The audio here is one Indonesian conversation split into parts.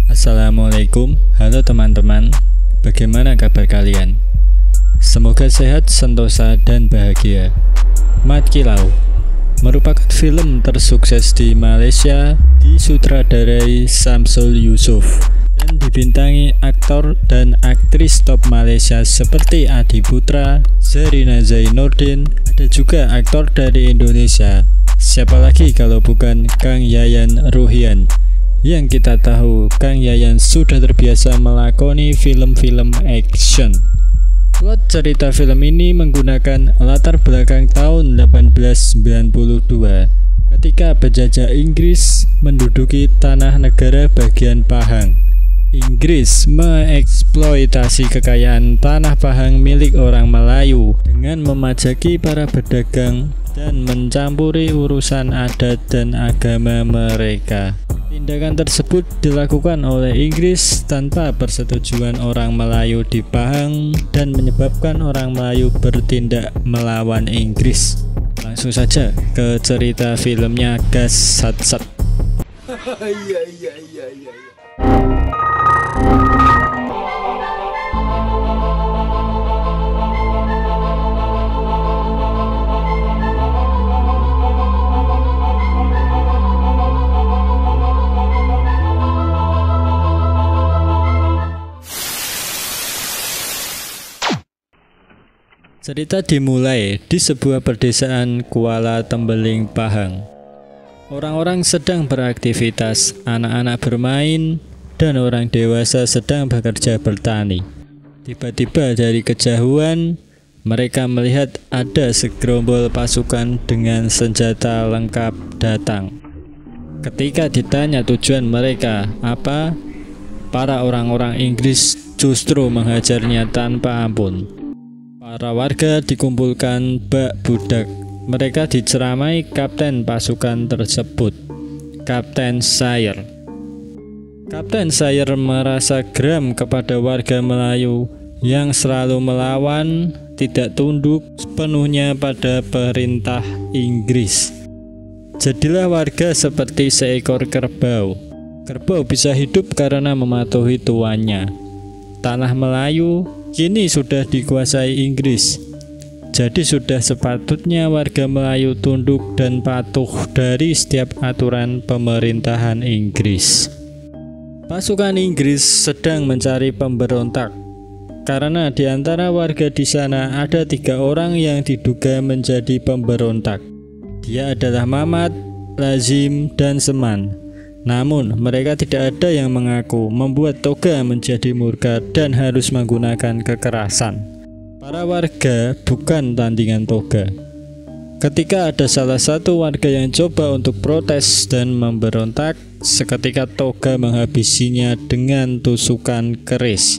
Assalamualaikum, halo teman-teman, bagaimana kabar kalian? Semoga sehat, sentosa, dan bahagia. Mat Kilau merupakan film tersukses di Malaysia, disutradarai Samsul Yusof dan dibintangi aktor dan aktris top Malaysia seperti Adi Putra, Zarina Zainuddin, ada juga aktor dari Indonesia. Siapa lagi kalau bukan Kang Yayan Ruhian. Yang kita tahu, Kang Yayan sudah terbiasa melakoni film-film action. Plot cerita film ini menggunakan latar belakang tahun 1892 ketika penjajah Inggris menduduki tanah negara bagian Pahang. Inggris mengeksploitasi kekayaan tanah Pahang milik orang Melayu dengan memajaki para pedagang dan mencampuri urusan adat dan agama mereka. Tindakan tersebut dilakukan oleh Inggris tanpa persetujuan orang Melayu di Pahang dan menyebabkan orang Melayu bertindak melawan Inggris. Langsung saja ke cerita filmnya, gas sat. Cerita dimulai di sebuah perdesaan Kuala Tembeling, Pahang. Orang-orang sedang beraktivitas, anak-anak bermain, dan orang dewasa sedang bekerja bertani. Tiba-tiba dari kejauhan, mereka melihat ada segerombol pasukan dengan senjata lengkap datang. Ketika ditanya tujuan mereka apa, para orang-orang Inggris justru menghajarnya tanpa ampun. Para warga dikumpulkan bak budak. Mereka diceramai kapten pasukan tersebut, Kapten Sayer. Kapten Sayer merasa geram kepada warga Melayu yang selalu melawan, tidak tunduk sepenuhnya pada perintah Inggris. Jadilah warga seperti seekor kerbau. Kerbau bisa hidup karena mematuhi tuannya. Tanah Melayu kini sudah dikuasai Inggris. Jadi sudah sepatutnya warga Melayu tunduk dan patuh dari setiap aturan pemerintahan Inggris. Pasukan Inggris sedang mencari pemberontak karena di antara warga di sana ada 3 orang yang diduga menjadi pemberontak. Dia adalah Mamat, Lazim, dan Seman. Namun mereka tidak ada yang mengaku, membuat Toga menjadi murka dan harus menggunakan kekerasan. Para warga bukan tandingan Toga. Ketika ada salah satu warga yang coba untuk protes dan memberontak, seketika Toga menghabisinya dengan tusukan keris.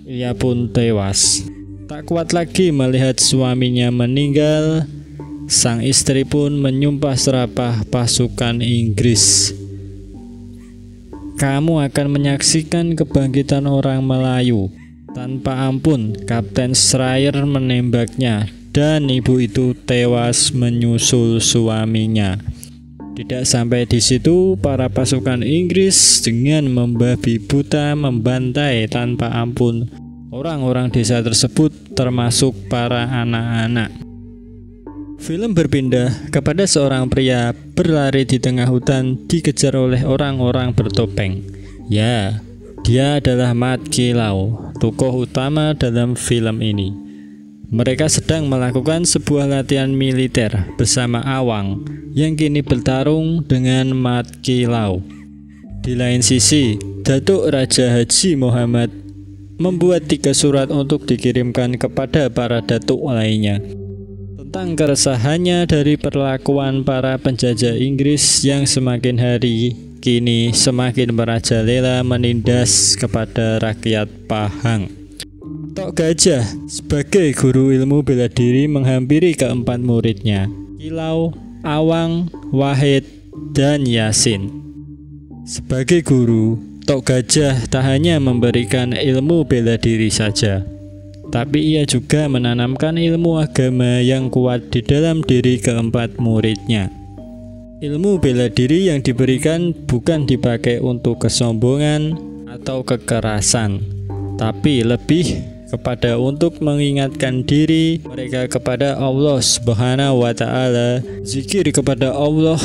Ia pun tewas. Tak kuat lagi melihat suaminya meninggal, sang istri pun menyumpah serapah pasukan Inggris. Kamu akan menyaksikan kebangkitan orang Melayu. Tanpa ampun, Kapten Sayer menembaknya dan ibu itu tewas menyusul suaminya. Tidak sampai di situ, para pasukan Inggris dengan membabi buta membantai tanpa ampun orang-orang desa tersebut, termasuk para anak-anak. Film berpindah kepada seorang pria berlari di tengah hutan dikejar oleh orang-orang bertopeng. Ya, dia adalah Mat Kilau, tokoh utama dalam film ini. Mereka sedang melakukan sebuah latihan militer bersama Awang yang kini bertarung dengan Mat Kilau. Di lain sisi, Datuk Raja Haji Muhammad membuat 3 surat untuk dikirimkan kepada para datuk lainnya tentang keresahannya dari perlakuan para penjajah Inggris yang semakin hari kini semakin merajalela menindas kepada rakyat Pahang. Tok Gajah sebagai guru ilmu bela diri menghampiri keempat muridnya, Kilau, Awang, Wahid, dan Yasin. Sebagai guru, Tok Gajah tak hanya memberikan ilmu bela diri saja. tapi ia juga menanamkan ilmu agama yang kuat di dalam diri keempat muridnya. Ilmu bela diri yang diberikan bukan dipakai untuk kesombongan atau kekerasan, tapi lebih kepada untuk mengingatkan diri mereka kepada Allah Subhanahu wa Ta'ala, zikir kepada Allah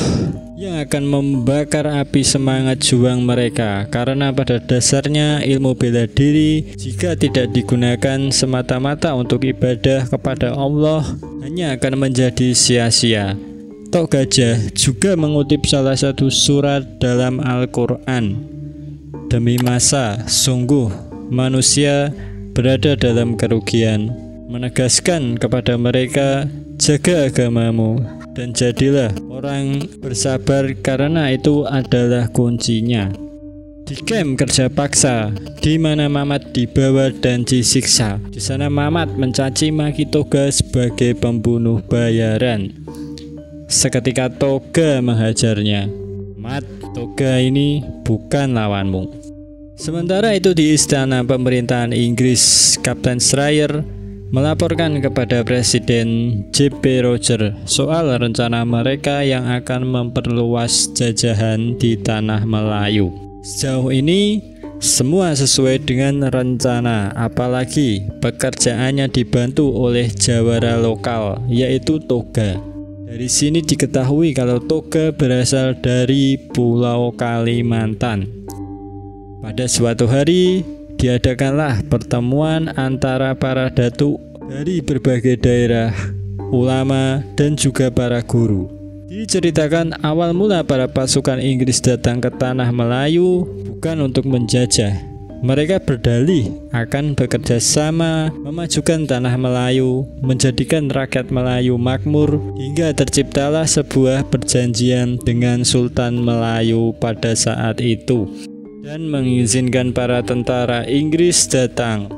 yang akan membakar api semangat juang mereka. Karena pada dasarnya ilmu bela diri jika tidak digunakan semata-mata untuk ibadah kepada Allah hanya akan menjadi sia-sia. Tok Gajah juga mengutip salah satu surat dalam Al-Quran, "Demi masa, sungguh manusia berada dalam kerugian," menegaskan kepada mereka, jaga agamamu dan jadilah orang bersabar karena itu adalah kuncinya. Di kamp kerja paksa, di mana Mamat dibawa dan disiksa, di sana Mamat mencaci maki Toga sebagai pembunuh bayaran. Seketika Toga menghajarnya. "Mat, Toga ini bukan lawanmu." Sementara itu di istana pemerintahan Inggris, Kapten Schreier melaporkan kepada Presiden J.P. Rogers soal rencana mereka yang akan memperluas jajahan di tanah Melayu. Sejauh ini semua sesuai dengan rencana, apalagi pekerjaannya dibantu oleh jawara lokal yaitu Toga. Dari sini diketahui kalau Toga berasal dari Pulau Kalimantan. Pada suatu hari diadakanlah pertemuan antara para datuk dari berbagai daerah, ulama, dan juga para guru. Diceritakan awal mula para pasukan Inggris datang ke tanah Melayu bukan untuk menjajah. Mereka berdalih akan bekerja sama memajukan tanah Melayu, menjadikan rakyat Melayu makmur, hingga terciptalah sebuah perjanjian dengan Sultan Melayu pada saat itu dan mengizinkan para tentara Inggris datang.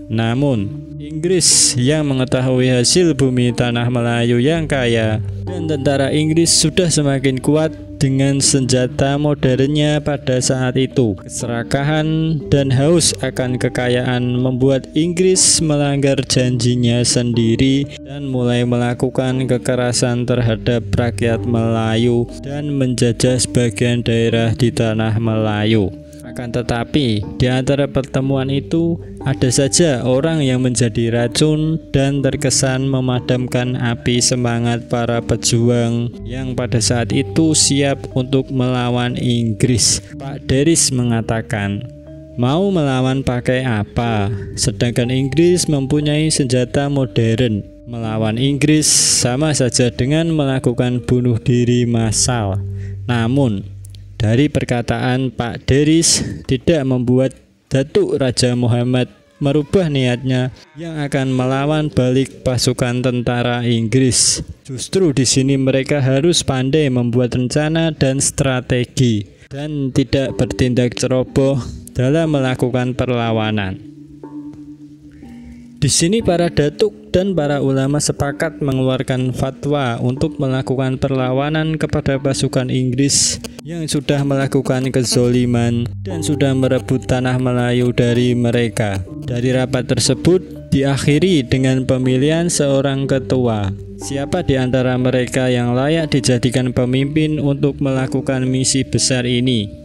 Namun, Inggris yang mengetahui hasil bumi tanah Melayu yang kaya dan tentara Inggris sudah semakin kuat dengan senjata modernnya pada saat itu. Keserakahan dan haus akan kekayaan membuat Inggris melanggar janjinya sendiri dan mulai melakukan kekerasan terhadap rakyat Melayu dan menjajah sebagian daerah di tanah Melayu. Akan tetapi, di antara pertemuan itu ada saja orang yang menjadi racun dan terkesan memadamkan api semangat para pejuang yang pada saat itu siap untuk melawan Inggris. Pak Deris mengatakan, mau melawan pakai apa? Sedangkan Inggris mempunyai senjata modern. Melawan Inggris sama saja dengan melakukan bunuh diri massal. Namun, dari perkataan Pak Deris tidak membuat Datuk Raja Muhammad merubah niatnya yang akan melawan balik pasukan tentara Inggris. Justru di sini mereka harus pandai membuat rencana dan strategi dan tidak bertindak ceroboh dalam melakukan perlawanan. Di sini para datuk dan para ulama sepakat mengeluarkan fatwa untuk melakukan perlawanan kepada pasukan Inggris yang sudah melakukan kezoliman dan sudah merebut tanah Melayu dari mereka. Dari rapat tersebut diakhiri dengan pemilihan seorang ketua. Siapa di antara mereka yang layak dijadikan pemimpin untuk melakukan misi besar ini?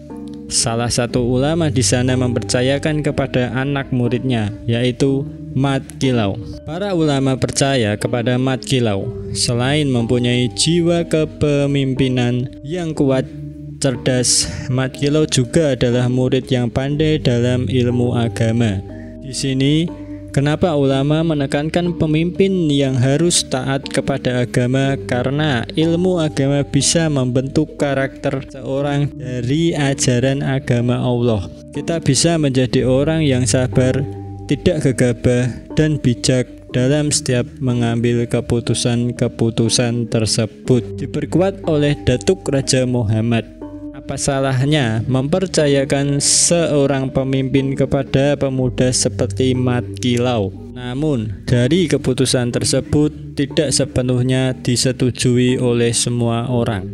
Salah satu ulama di sana mempercayakan kepada anak muridnya, yaitu Mat Kilau. Para ulama percaya kepada Mat Kilau. Selain mempunyai jiwa kepemimpinan yang kuat, cerdas, Mat Kilau juga adalah murid yang pandai dalam ilmu agama. Di sini, kenapa ulama menekankan pemimpin yang harus taat kepada agama? Karena ilmu agama bisa membentuk karakter seorang dari ajaran agama Allah. Kita bisa menjadi orang yang sabar, tidak gegabah, dan bijak dalam setiap mengambil keputusan-keputusan tersebut. Diperkuat oleh Datuk Raja Muhammad. Apa salahnya mempercayakan seorang pemimpin kepada pemuda seperti Mat Kilau? Namun, dari keputusan tersebut tidak sepenuhnya disetujui oleh semua orang.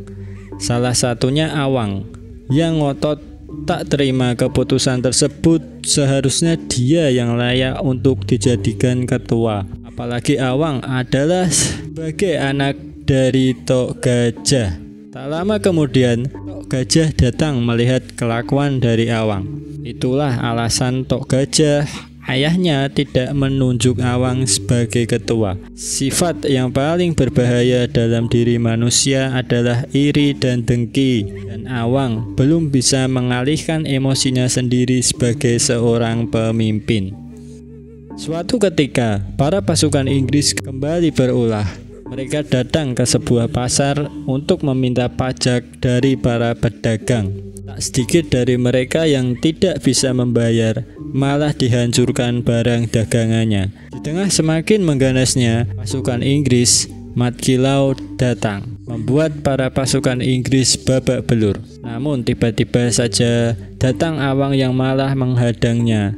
Salah satunya Awang, yang ngotot tak terima keputusan tersebut, seharusnya dia yang layak untuk dijadikan ketua. Apalagi Awang adalah sebagai anak dari Tok Gajah. Tak lama kemudian, Tok Gajah datang melihat kelakuan dari Awang. Itulah alasan Tok Gajah, ayahnya, tidak menunjuk Awang sebagai ketua. Sifat yang paling berbahaya dalam diri manusia adalah iri dan dengki, dan Awang belum bisa mengalihkan emosinya sendiri sebagai seorang pemimpin. Suatu ketika, para pasukan Inggris kembali berulah. Mereka datang ke sebuah pasar untuk meminta pajak dari para pedagang. Tak sedikit dari mereka yang tidak bisa membayar, malah dihancurkan barang dagangannya. Di tengah semakin mengganasnya pasukan Inggris, Mat Kilau datang, membuat para pasukan Inggris babak belur. Namun tiba-tiba saja datang Awang yang malah menghadangnya.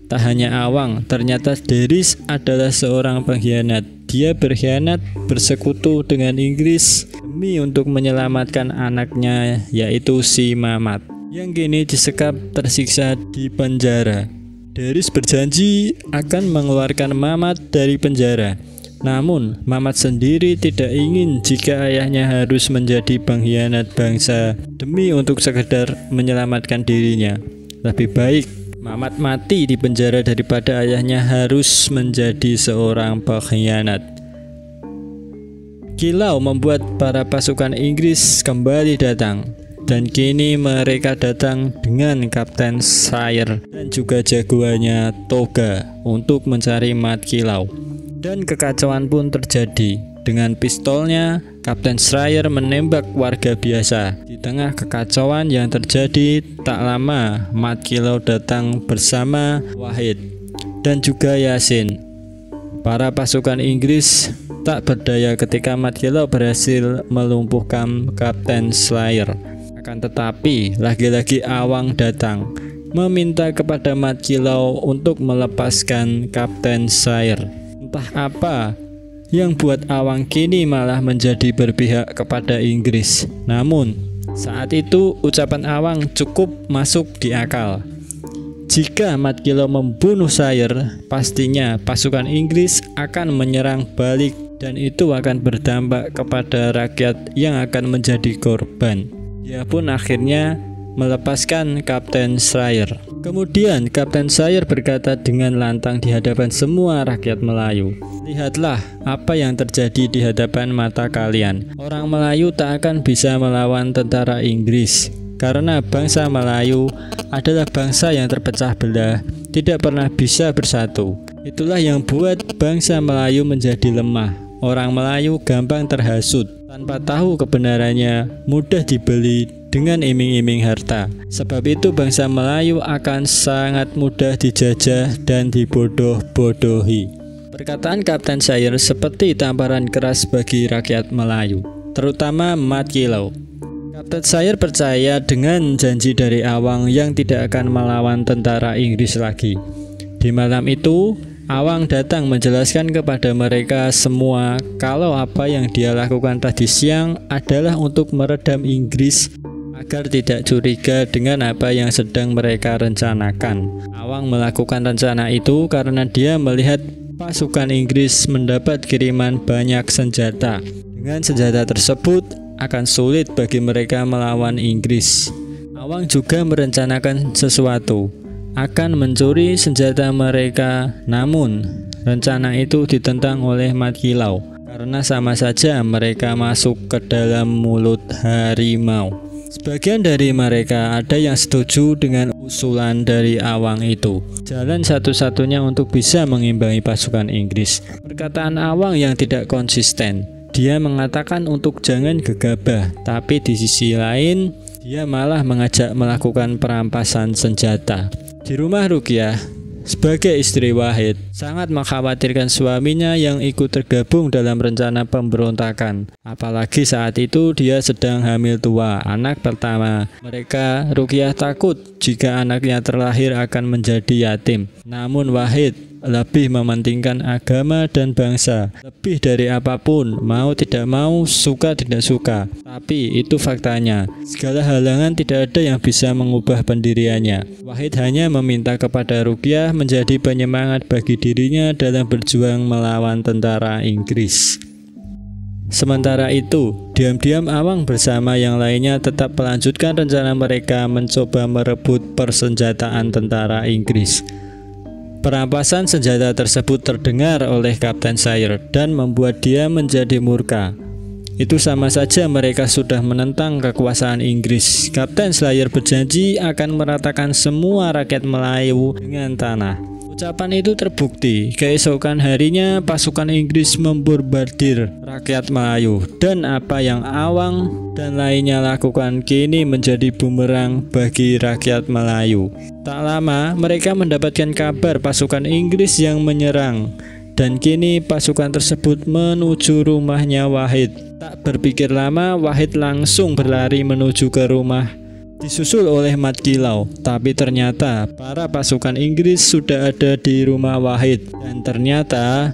Tak hanya Awang, ternyata Deris adalah seorang pengkhianat. Dia berkhianat bersekutu dengan Inggris demi untuk menyelamatkan anaknya, yaitu si Mamat, yang kini disekap tersiksa di penjara. Deris berjanji akan mengeluarkan Mamat dari penjara. Namun Mamat sendiri tidak ingin jika ayahnya harus menjadi pengkhianat bangsa demi untuk sekedar menyelamatkan dirinya. Lebih baik Mamat mati di penjara daripada ayahnya harus menjadi seorang pengkhianat. Kilau membuat para pasukan Inggris kembali datang, dan kini mereka datang dengan Kapten Shire dan juga jagoannya Toga untuk mencari Mat Kilau. Dan kekacauan pun terjadi. Dengan pistolnya, Kapten Shire menembak warga biasa. Di tengah kekacauan yang terjadi, tak lama Mat Kilau datang bersama Wahid dan juga Yasin. Para pasukan Inggris tak berdaya ketika Mat Kilau berhasil melumpuhkan Kapten Shire. Akan tetapi, lagi-lagi Awang datang meminta kepada Mat Kilau untuk melepaskan Kapten Shire. Entah apa yang buat Awang kini malah menjadi berpihak kepada Inggris. Namun, saat itu ucapan Awang cukup masuk di akal. Jika Mat Kilau membunuh Shire, pastinya pasukan Inggris akan menyerang balik dan itu akan berdampak kepada rakyat yang akan menjadi korban. Dia pun akhirnya melepaskan Kapten Shire. Kemudian Kapten Shire berkata dengan lantang di hadapan semua rakyat Melayu, "Lihatlah apa yang terjadi di hadapan mata kalian. Orang Melayu tak akan bisa melawan tentara Inggris, karena bangsa Melayu adalah bangsa yang terpecah belah, tidak pernah bisa bersatu. Itulah yang buat bangsa Melayu menjadi lemah. Orang Melayu gampang terhasut, tanpa tahu kebenarannya, mudah dibeli dengan iming-iming harta. Sebab itu bangsa Melayu akan sangat mudah dijajah dan dibodoh-bodohi." Perkataan Kapten Shire seperti tamparan keras bagi rakyat Melayu, terutama Mat Kilau. Kapten Shire percaya dengan janji dari Awang yang tidak akan melawan tentara Inggris lagi. Di malam itu, Awang datang menjelaskan kepada mereka semua kalau apa yang dia lakukan tadi siang adalah untuk meredam Inggris agar tidak curiga dengan apa yang sedang mereka rencanakan. Awang melakukan rencana itu karena dia melihat pasukan Inggris mendapat kiriman banyak senjata. Dengan senjata tersebut akan sulit bagi mereka melawan Inggris. Awang juga merencanakan sesuatu, akan mencuri senjata mereka, namun rencana itu ditentang oleh Mat Kilau karena sama saja mereka masuk ke dalam mulut harimau. Sebagian dari mereka ada yang setuju dengan usulan dari Awang itu. Jalan satu-satunya untuk bisa mengimbangi pasukan Inggris. Perkataan Awang yang tidak konsisten. Dia mengatakan untuk jangan gegabah, tapi di sisi lain dia malah mengajak melakukan perampasan senjata. Di rumah Ruqyah, sebagai istri Wahid, sangat mengkhawatirkan suaminya yang ikut tergabung dalam rencana pemberontakan. Apalagi saat itu dia sedang hamil tua, anak pertama. Ruqyah takut jika anaknya terlahir akan menjadi yatim. Namun Wahid lebih mementingkan agama dan bangsa, lebih dari apapun, mau tidak mau, suka tidak suka. Tapi itu faktanya, segala halangan tidak ada yang bisa mengubah pendiriannya. Wahid hanya meminta kepada Ruqyah menjadi penyemangat bagi dirinya dalam berjuang melawan tentara Inggris. Sementara itu, diam-diam Awang bersama yang lainnya tetap melanjutkan rencana mereka mencoba merebut persenjataan tentara Inggris. Perampasan senjata tersebut terdengar oleh Kapten Shire dan membuat dia menjadi murka. Itu sama saja mereka sudah menentang kekuasaan Inggris. Kapten Shire berjanji akan meratakan semua rakyat Melayu dengan tanah. Ucapan itu terbukti. Keesokan harinya pasukan Inggris membombardir rakyat Melayu, dan apa yang Awang dan lainnya lakukan kini menjadi bumerang bagi rakyat Melayu. Tak lama mereka mendapatkan kabar pasukan Inggris yang menyerang, dan kini pasukan tersebut menuju rumahnya Wahid. Tak berpikir lama, Wahid langsung berlari menuju ke rumah, disusul oleh Mat Kilau. Tapi ternyata para pasukan Inggris sudah ada di rumah Wahid, dan ternyata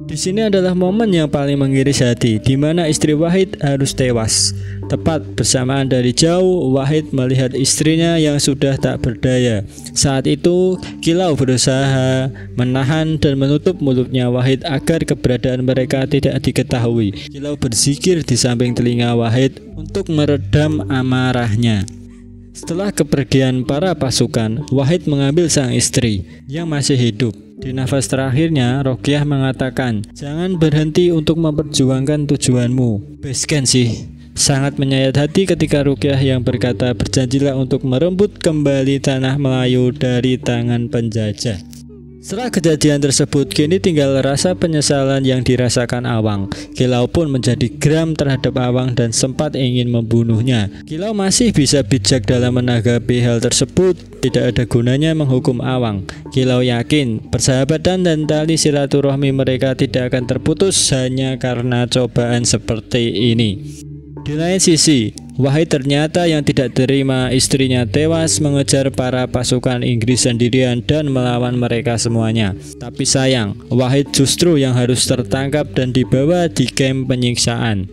di sini adalah momen yang paling mengiris hati, di mana istri Wahid harus tewas. Tepat bersamaan dari jauh, Wahid melihat istrinya yang sudah tak berdaya. Saat itu, Kilau berusaha menahan dan menutup mulutnya Wahid agar keberadaan mereka tidak diketahui. Kilau berzikir di samping telinga Wahid untuk meredam amarahnya. Setelah kepergian para pasukan, Wahid mengambil sang istri yang masih hidup. Di nafas terakhirnya, Ruqyah mengatakan, "Jangan berhenti untuk memperjuangkan tujuanmu." Basecamp sih. Sangat menyayat hati ketika Ruqyah yang berkata, "Berjanjilah untuk merebut kembali tanah Melayu dari tangan penjajah." Setelah kejadian tersebut, kini tinggal rasa penyesalan yang dirasakan Awang. Kilau pun menjadi geram terhadap Awang dan sempat ingin membunuhnya. Kilau masih bisa bijak dalam menanggapi hal tersebut. Tidak ada gunanya menghukum Awang. Kilau yakin persahabatan dan tali silaturahmi mereka tidak akan terputus hanya karena cobaan seperti ini. Di lain sisi, Wahid ternyata yang tidak terima istrinya tewas mengejar para pasukan Inggris sendirian dan melawan mereka semuanya. Tapi sayang, Wahid justru yang harus tertangkap dan dibawa di kamp penyiksaan.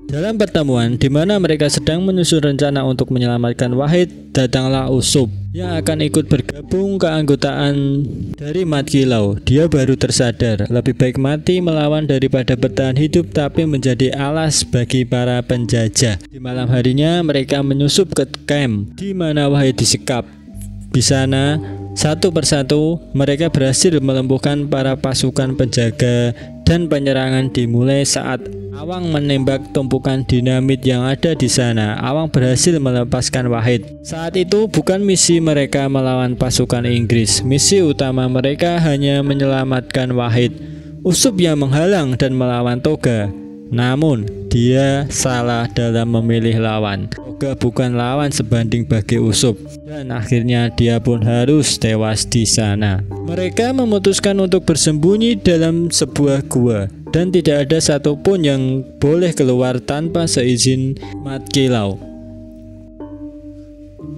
Dalam pertemuan di mana mereka sedang menyusun rencana untuk menyelamatkan Wahid, datanglah Usub yang akan ikut bergabung keanggotaan dari Mat Kilau. Dia baru tersadar lebih baik mati melawan daripada bertahan hidup tapi menjadi alas bagi para penjajah. Di malam harinya mereka menyusup ke kamp di mana Wahid disekap. Di sana satu persatu mereka berhasil melumpuhkan para pasukan penjaga dan penyerangan dimulai saat Awang menembak tumpukan dinamit yang ada di sana. Awang berhasil melepaskan Wahid. Saat itu bukan misi mereka melawan pasukan Inggris. Misi utama mereka hanya menyelamatkan Wahid. Usub yang menghalang dan melawan Toga. Namun dia salah dalam memilih lawan. Toga bukan lawan sebanding bagi Usub, dan akhirnya dia pun harus tewas di sana. Mereka memutuskan untuk bersembunyi dalam sebuah gua, dan tidak ada satupun yang boleh keluar tanpa seizin Mat Kilau.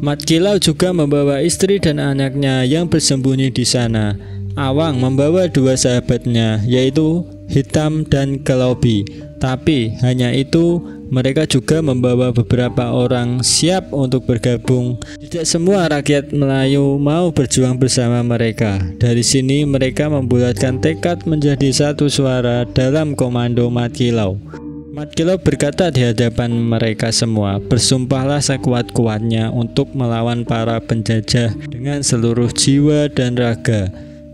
Mat Kilau juga membawa istri dan anaknya yang bersembunyi di sana. Awang membawa dua sahabatnya, yaitu Hitam dan Kelobi. Tapi hanya itu, mereka juga membawa beberapa orang siap untuk bergabung. Tidak semua rakyat Melayu mau berjuang bersama mereka. Dari sini mereka membulatkan tekad menjadi satu suara dalam komando Mat Kilau. Mat Kilau berkata di hadapan mereka semua, "Bersumpahlah sekuat-kuatnya untuk melawan para penjajah dengan seluruh jiwa dan raga."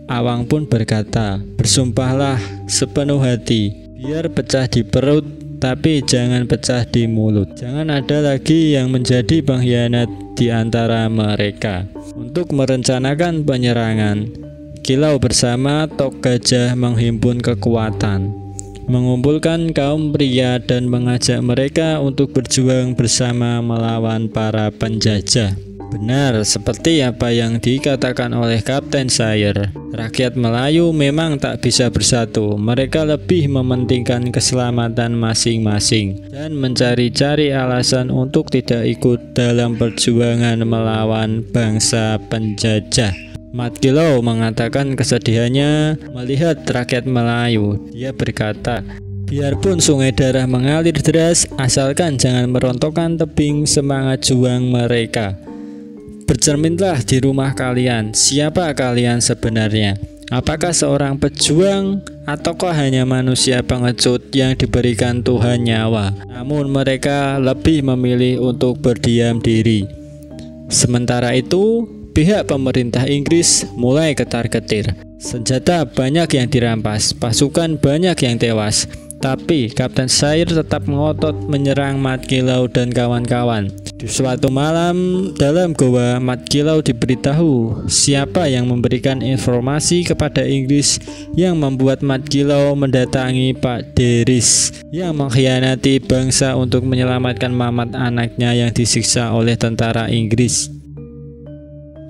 Awang pun berkata, "Bersumpahlah sepenuh hati, biar pecah di perut, tapi jangan pecah di mulut. Jangan ada lagi yang menjadi pengkhianat di antara mereka." Untuk merencanakan penyerangan, Kilau bersama Tok Gajah menghimpun kekuatan, mengumpulkan kaum pria dan mengajak mereka untuk berjuang bersama melawan para penjajah. Benar seperti apa yang dikatakan oleh Kapten Shire, rakyat Melayu memang tak bisa bersatu. Mereka lebih mementingkan keselamatan masing-masing dan mencari-cari alasan untuk tidak ikut dalam perjuangan melawan bangsa penjajah. Mat Kilau mengatakan kesedihannya melihat rakyat Melayu. Dia berkata, biarpun sungai darah mengalir deras, asalkan jangan merontokkan tebing semangat juang mereka. Bercerminlah di rumah kalian, siapa kalian sebenarnya? Apakah seorang pejuang ataukah hanya manusia pengecut yang diberikan Tuhan nyawa? Namun mereka lebih memilih untuk berdiam diri. Sementara itu, pihak pemerintah Inggris mulai ketar-ketir. Senjata banyak yang dirampas, pasukan banyak yang tewas. Tapi Kapten Shire tetap ngotot menyerang Mat Kilau dan kawan-kawan. Di suatu malam dalam goa, Mat Kilau diberitahu siapa yang memberikan informasi kepada Inggris yang membuat Mat Kilau mendatangi Pak Deris yang mengkhianati bangsa untuk menyelamatkan Mamat anaknya yang disiksa oleh tentara Inggris.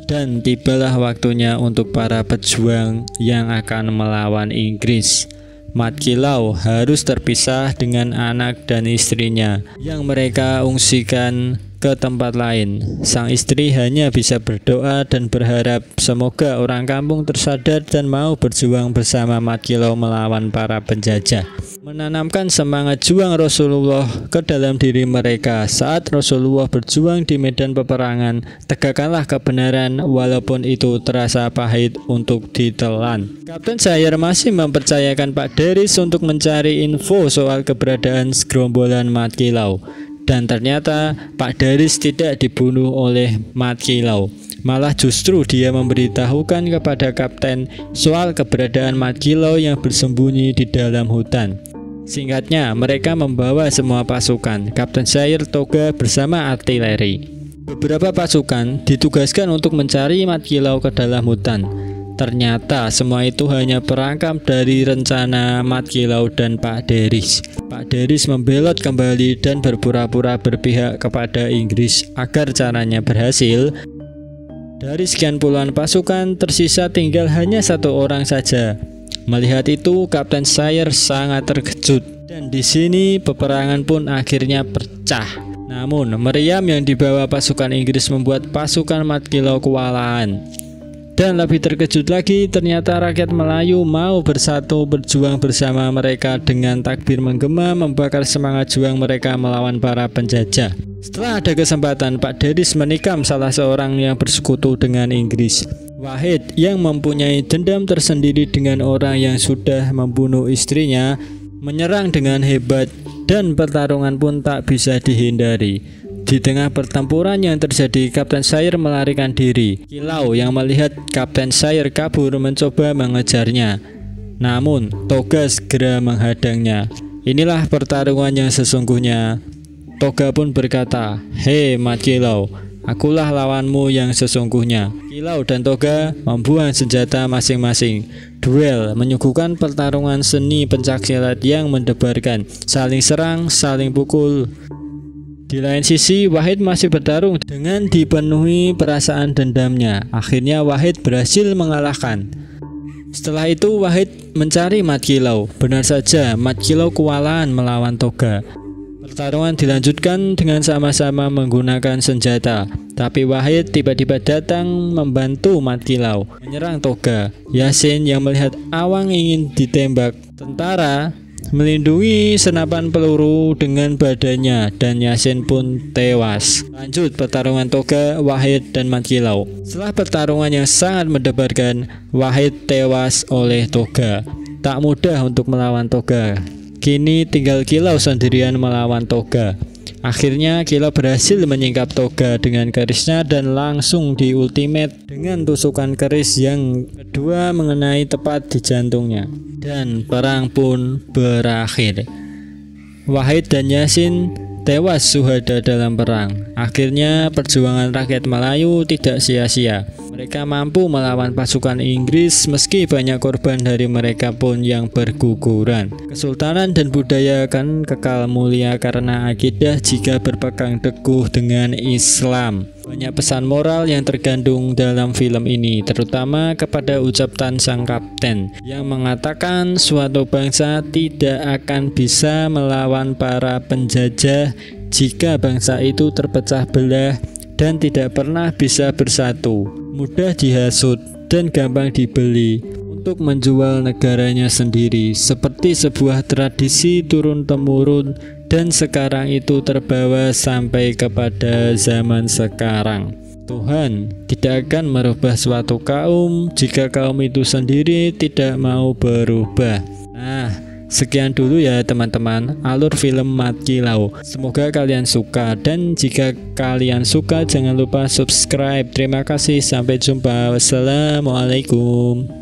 Dan tibalah waktunya untuk para pejuang yang akan melawan Inggris. Mat Kilau harus terpisah dengan anak dan istrinya yang mereka ungsikan ke tempat lain. Sang istri hanya bisa berdoa dan berharap semoga orang kampung tersadar dan mau berjuang bersama Mat Kilau melawan para penjajah. Menanamkan semangat juang Rasulullah ke dalam diri mereka. Saat Rasulullah berjuang di medan peperangan, tegakkanlah kebenaran walaupun itu terasa pahit untuk ditelan. Kapten Shire masih mempercayakan Pak Deris untuk mencari info soal keberadaan segerombolan Mat Kilau. Dan ternyata Pak Deris tidak dibunuh oleh Mat Kilau. Malah justru dia memberitahukan kepada kapten soal keberadaan Mat Kilau yang bersembunyi di dalam hutan. Singkatnya, mereka membawa semua pasukan, Kapten Shire, toga bersama artileri. Beberapa pasukan ditugaskan untuk mencari Mat Kilau ke dalam hutan. Ternyata semua itu hanya perangkap dari rencana Mat Kilau dan Pak Deris. Pak Deris membelot kembali dan berpura-pura berpihak kepada Inggris agar caranya berhasil. Dari sekian puluhan pasukan, tersisa tinggal hanya satu orang saja. Melihat itu, Kapten Shire sangat terkejut, dan di sini peperangan pun akhirnya pecah. Namun, meriam yang dibawa pasukan Inggris membuat pasukan Mat Kilau kewalahan. Dan lebih terkejut lagi, ternyata rakyat Melayu mau bersatu berjuang bersama mereka dengan takbir menggema membakar semangat juang mereka melawan para penjajah. Setelah ada kesempatan, Pak Deris menikam salah seorang yang bersekutu dengan Inggris. Wahid yang mempunyai dendam tersendiri dengan orang yang sudah membunuh istrinya menyerang dengan hebat dan pertarungan pun tak bisa dihindari. Di tengah pertempuran yang terjadi, Kapten Shire melarikan diri. Kilau yang melihat Kapten Shire kabur mencoba mengejarnya. Namun, Toga segera menghadangnya. Inilah pertarungan yang sesungguhnya. Toga pun berkata, "Hei Mat Kilau, akulah lawanmu yang sesungguhnya." Kilau dan Toga membuang senjata masing-masing. Duel menyuguhkan pertarungan seni pencaksilat yang mendebarkan, saling serang, saling pukul. Di lain sisi, Wahid masih bertarung dengan dipenuhi perasaan dendamnya. Akhirnya Wahid berhasil mengalahkan. Setelah itu Wahid mencari Mat Kilau. Benar saja, Mat Kilau kewalahan melawan Toga. Pertarungan dilanjutkan dengan sama-sama menggunakan senjata. Tapi Wahid tiba-tiba datang membantu Mat Kilau menyerang Toga. Yasin yang melihat awang ingin ditembak tentara melindungi senapan peluru dengan badannya dan Yasin pun tewas. Lanjut pertarungan Toga, Wahid dan Mat Kilau. Setelah pertarungan yang sangat mendebarkan, Wahid tewas oleh Toga. Tak mudah untuk melawan Toga. Kini tinggal Kilau sendirian melawan Toga. Akhirnya Kilau berhasil menyingkap Toga dengan kerisnya dan langsung di ultimate dengan tusukan keris yang kedua mengenai tepat di jantungnya. Dan perang pun berakhir. Wahid dan Yasin tewas syuhada dalam perang. Akhirnya perjuangan rakyat Melayu tidak sia-sia. Mereka mampu melawan pasukan Inggris meski banyak korban dari mereka pun yang berguguran. Kesultanan dan budaya akan kekal mulia karena akidah jika berpegang teguh dengan Islam. Banyak pesan moral yang terkandung dalam film ini, terutama kepada ucapan sang kapten yang mengatakan suatu bangsa tidak akan bisa melawan para penjajah jika bangsa itu terpecah belah dan tidak pernah bisa bersatu, mudah dihasut dan gampang dibeli untuk menjual negaranya sendiri, seperti sebuah tradisi turun-temurun, dan sekarang itu terbawa sampai kepada zaman sekarang. Tuhan tidak akan merubah suatu kaum jika kaum itu sendiri tidak mau berubah. Nah, sekian dulu ya teman-teman, alur film Mat Kilau. Semoga kalian suka, dan jika kalian suka jangan lupa subscribe. Terima kasih, sampai jumpa. Wassalamualaikum.